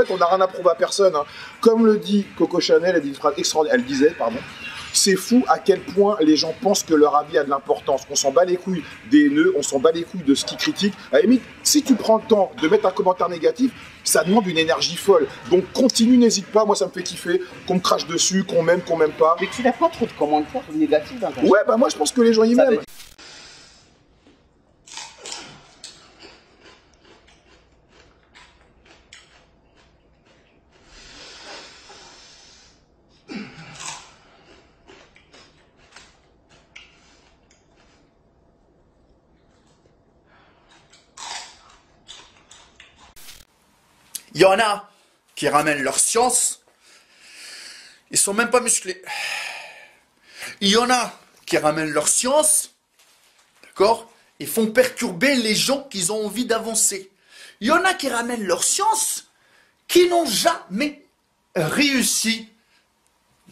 fait, on n'a rien à prouver à personne. Hein. Comme le dit Coco Chanel, elle dit une phrase extraordinaire. Elle disait, pardon. C'est fou à quel point les gens pensent que leur avis a de l'importance. On s'en bat les couilles des nœuds, on s'en bat les couilles de ce qu'ils critiquent. À la limite, si tu prends le temps de mettre un commentaire négatif, ça demande une énergie folle. Donc continue, n'hésite pas, moi ça me fait kiffer, qu'on me crache dessus, qu'on m'aime pas. Mais tu n'as pas trop de commentaires négatifs dans ta chaîne. Ouais, bah moi je pense que les gens y m'aiment. Il y en a qui ramènent leur science, ils sont même pas musclés. Il y en a qui ramènent leur science, d'accord, et font perturber les gens qui ont envie d'avancer. Il y en a qui ramènent leur science, qui n'ont jamais réussi,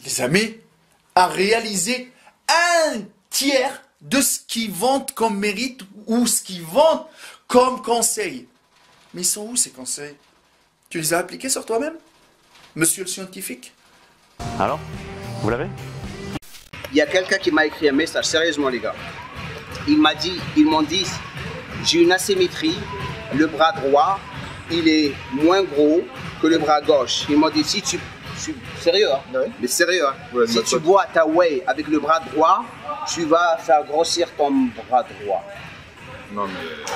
les amis, à réaliser un tiers de ce qu'ils vendent comme mérite ou ce qu'ils vendent comme conseil. Mais ils sont où ces conseils? Tu les as appliqués sur toi-même, monsieur le scientifique? Alors, vous l'avez? Il y a quelqu'un qui m'a écrit un message, sérieusement les gars. Ils m'ont dit, j'ai une asymétrie, le bras droit, il est moins gros que le bras gauche. Ils m'ont dit, si tu... Je suis sérieux, hein? Ouais. Mais sérieux, hein? Ouais, si tu bois ta whey avec le bras droit, tu vas faire grossir ton bras droit. Non mais...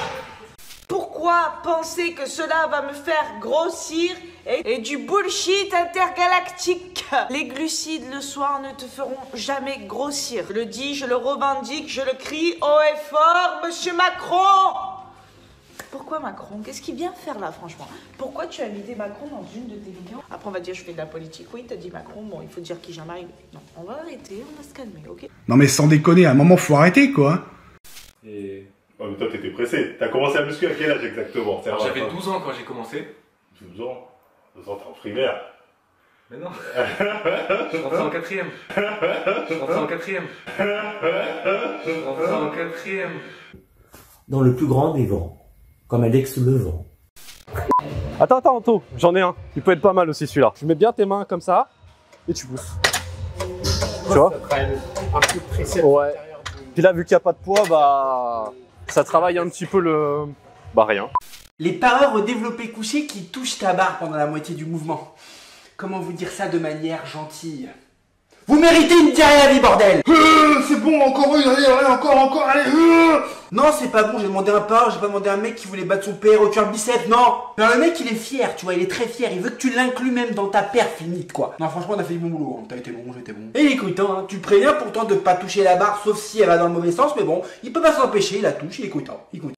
Pourquoi penser que cela va me faire grossir et du bullshit intergalactique? Les glucides le soir ne te feront jamais grossir. Je le dis, je le revendique, je le crie haut et fort, Monsieur Macron! Pourquoi Macron? Qu'est-ce qu'il vient faire là, franchement? Pourquoi tu as invité Macron dans une de tes vidéos? Après on va dire je fais de la politique. Oui, t'as dit Macron, bon il faut dire qui Jean-Marie. Non, on va arrêter, on va se calmer, ok? Non mais sans déconner, à un moment faut arrêter quoi. Et... Oh, mais toi t'étais pressé. T'as commencé à muscu à quel âge exactement? J'avais 12 ans quand j'ai commencé. 12 ans? 12 ans, t'es en primaire. Mais non. Je rentrais en quatrième. Je rentrais en quatrième. Je rentrais en quatrième. Dans le plus grand des vents, comme Alex le vent. Attends, Anto, j'en ai un. Il peut être pas mal aussi celui-là. Tu mets bien tes mains comme ça et tu pousses. Tu vois? Un peu pressé. Ouais. Puis là, vu qu'il n'y a pas de poids, bah ça travaille un petit peu le... Bah rien. Les pareurs au développé couché qui touchent ta barre pendant la moitié du mouvement. Comment vous dire ça de manière gentille? Vous méritez une diarrhée à vie, bordel! C'est bon, encore une, allez, encore, allez. Non, c'est pas bon, j'ai demandé un pareur, j'ai pas demandé un mec qui voulait battre son père au tueur biceps, non! Alors le mec, il est fier, tu vois, il est très fier, il veut que tu l'inclues même dans ta perf limite, quoi. Non, franchement, on a fait du bon boulot, hein. T'as été bon, j'étais bon. Et écoute, hein, tu préviens pourtant de pas toucher la barre, sauf si elle va dans le mauvais sens, mais bon, il peut pas s'empêcher, il la touche, il est content, il compte.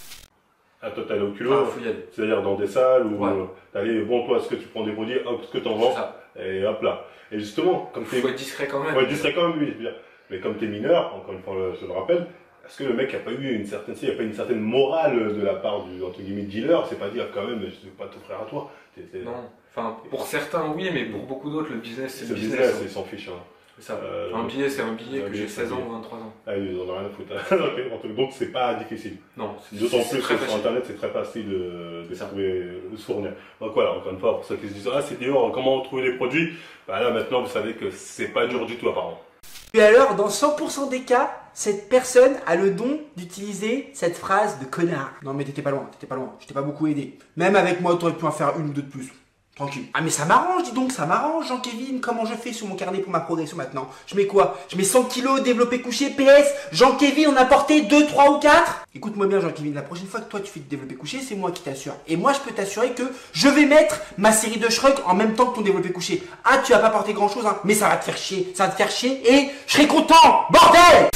Ah, toi, t'allais au culot, c'est-à-dire dans des salles où t'allais, bon, toi, est-ce que tu prends des produits, hop, ce que t'en vends, et hop là. Et justement, comme t'es... Faut être discret quand même. Ouais, discret quand même, oui. Mais comme t'es mineur, encore une fois, je le rappelle, est-ce que le mec a pas eu une certaine, il y a pas une certaine morale de la part du, entre guillemets, dealer, c'est pas dire quand même, je vais pas t'offrir à toi. Non, enfin, pour certains, oui, mais pour beaucoup d'autres, le business, c'est le business. Business, ils s'en fichent, hein. Ça. Un billet, c'est un billet que j'ai 16 ans ou 23 ans. Ah, ils en ont rien à foutre. Donc c'est pas difficile. Non. D'autant plus que sur internet, c'est très facile de se fournir. Donc voilà, encore une fois, pour ceux qui se disent, ah c'est dur, comment trouver les produits? Bah là maintenant, vous savez que c'est pas dur du tout apparemment. Et alors, dans 100% des cas, cette personne a le don d'utiliser cette phrase de connard. Non mais t'étais pas loin, je t'ai pas beaucoup aidé. Même avec moi, t'aurais pu en faire une ou deux de plus. Tranquille. Ah mais ça m'arrange, dis donc, ça m'arrange, Jean-Kévin. Comment je fais sur mon carnet pour ma progression maintenant? Je mets quoi? Je mets 100 kilos développé couché, PS. Jean-Kévin en a porté 2, 3 ou 4. Écoute-moi bien, Jean-Kévin, la prochaine fois que toi tu fais du développé couché, c'est moi qui t'assure. Et moi, je peux t'assurer que je vais mettre ma série de shrugs en même temps que ton développé couché. Ah, tu vas pas porter grand-chose, hein, mais ça va te faire chier. Ça va te faire chier et je serai content, bordel!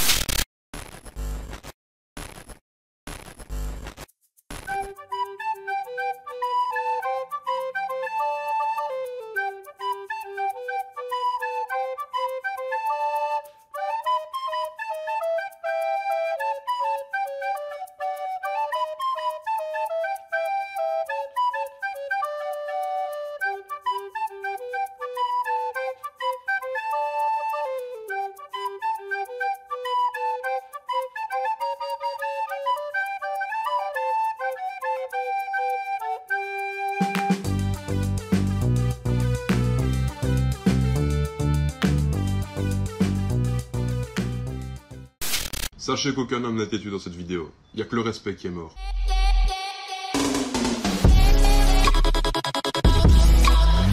Sachez qu'aucun homme n'a été tué dans cette vidéo. Il n'y a que le respect qui est mort.